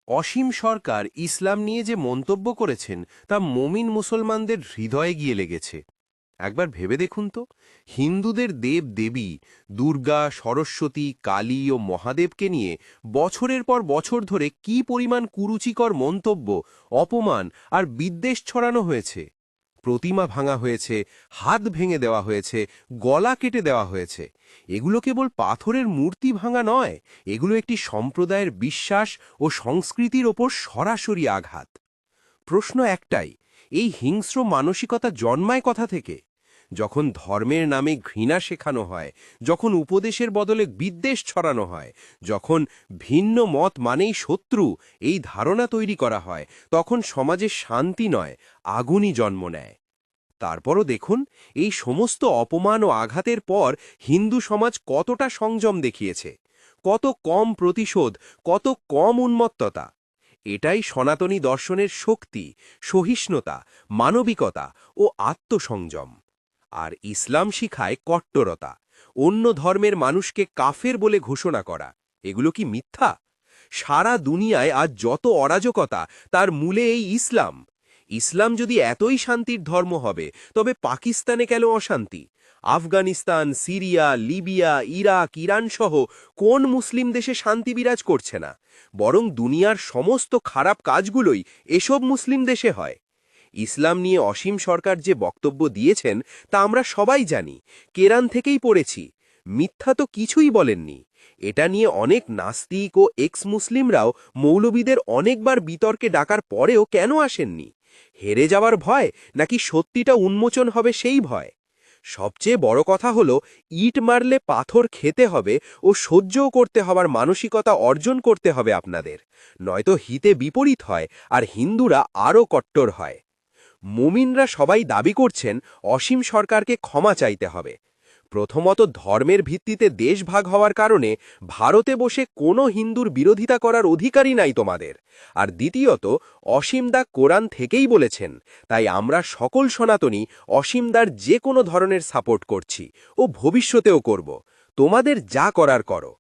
অসীম সরকার ইসলাম নিয়ে যে মন্তব্য করেছেন তা মমিন মুসলমানদের হৃদয়ে গিয়ে লেগেছে। একবার ভেবে দেখুন তো, হিন্দুদের দেব দেবী দুর্গা, সরস্বতী, কালী ও মহাদেবকে নিয়ে বছরের পর বছর ধরে কি পরিমাণ কুরুচিকর মন্তব্য, অপমান আর বিদ্বেষ ছড়ানো হয়েছে। প্রতিমা ভাঙা হয়েছে, হাত ভেঙে দেওয়া হয়েছে, গলা কেটে দেওয়া হয়েছে। এগুলো কেবল পাথরের মূর্তি ভাঙা নয়, এগুলো একটি সম্প্রদায়ের বিশ্বাস ও সংস্কৃতির ওপর সরাসরি আঘাত। প্রশ্ন একটাই, এই হিংস্র মানসিকতা জন্মায় কথা থেকে? যখন ধর্মের নামে ঘৃণা শেখানো হয়, যখন উপদেশের বদলে বিদ্বেষ ছড়ানো হয়, যখন ভিন্ন মত মানেই শত্রু এই ধারণা তৈরি করা হয়, তখন সমাজে শান্তি নয়, আগুনই জন্ম নেয়। তারপরও দেখুন, এই সমস্ত অপমান ও আঘাতের পর হিন্দু সমাজ কতটা সংযম দেখিয়েছে, কত কম প্রতিশোধ, কত কম উন্মত্ততা। এটাই সনাতনী দর্শনের শক্তি, সহিষ্ণুতা, মানবিকতা ও আত্মসংযম। আর ইসলাম শিখায় কট্টরতা, অন্য ধর্মের মানুষকে কাফের বলে ঘোষণা করা। এগুলো কি মিথ্যা? সারা দুনিয়ায় আজ যত অরাজকতা, তার মূলে এই ইসলাম। ইসলাম যদি এতই শান্তির ধর্ম হবে, তবে পাকিস্তানে কেন অশান্তি? Afghanistan, Syria, Libya, Iraq, Iran সহ কোন মুসলিম দেশে শান্তি বিরাজ করছে না? বরং দুনিয়ার সমস্ত খারাপ কাজগুলোই এসব মুসলিম দেশে হয়। ইসলাম নিয়ে অসীম সরকার যে বক্তব্য দিয়েছেন তা আমরা সবাই জানি, কেরান থেকেই পড়েছি। মিথ্যা তো কিছুই বলেননি। এটা নিয়ে অনেক নাস্তিক ও এক্স মুসলিমরাও মৌলবীদের অনেকবার বিতর্কে ডাকার পরেও কেন আসেননি? হেরে যাওয়ার ভয়, নাকি সত্যিটা উন্মোচন হবে সেই ভয়? সবচেয়ে বড় কথা হলো, ইট মারলে পাথর খেতে হবে ও সহ্যও করতে হবার মানসিকতা অর্জন করতে হবে আপনাদের। নয়তো হিতে বিপরীত হয় আর হিন্দুরা আরও কট্টর হয়। মুমিনরা সবাই দাবি করছেন অসীম সরকারকে ক্ষমা চাইতে হবে। প্রথমত, ধর্মের ভিত্তিতে দেশ ভাগ হওয়ার কারণে ভারতে বসে কোনো হিন্দুর বিরোধিতা করার অধিকারই নাই তোমাদের। আর দ্বিতীয়ত, অসীমদা কোরআন থেকেই বলেছেন, তাই আমরা সকল সনাতনী অসীমদার যে কোনো ধরনের সাপোর্ট করছি ও ভবিষ্যতেও করব। তোমাদের যা করার করো।